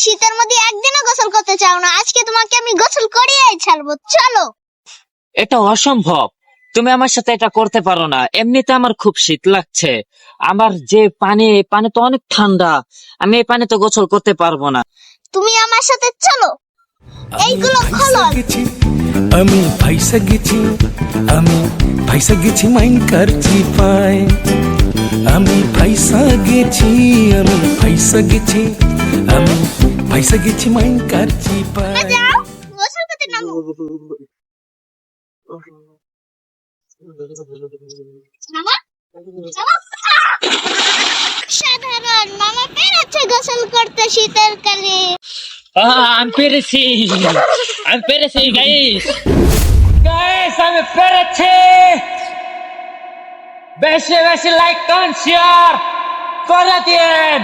শীতের মধ্যে একদিনও গোসল করতে চাও না, আজকে তোমাকে আমি গোসল করিয়েই ছাড়বো। চলো। এটা অসম্ভব, তুমি আমার সাথে এটা করতে পারো না। এমনিতে আমার খুব শীত লাগছে, আমার যে পানি তো অনেক ঠান্ডা, আমি এই পানিতে গোসল করতে পারবো না। তুমি আমার সাথে চলো। এইগুলো খোলো। আমি ফাইসা গেছি, আমি ফাইসা গেছি মাইন কারছি পায়। আমি ফাইসা গেছি, আমি ফাইসা গেছি, আমি ফাইসা গেছি মাইন কারছি পায়। যাও গোসল করতে নামো। মামা মামা সাধারণ মামা পেরেছে গোসল করতে শীতের কালে। আমি পেরেছি, গাইস, আমি পেরেছি। বেশি বেশি লাইক কমেন্ট শেয়ার করে দিন।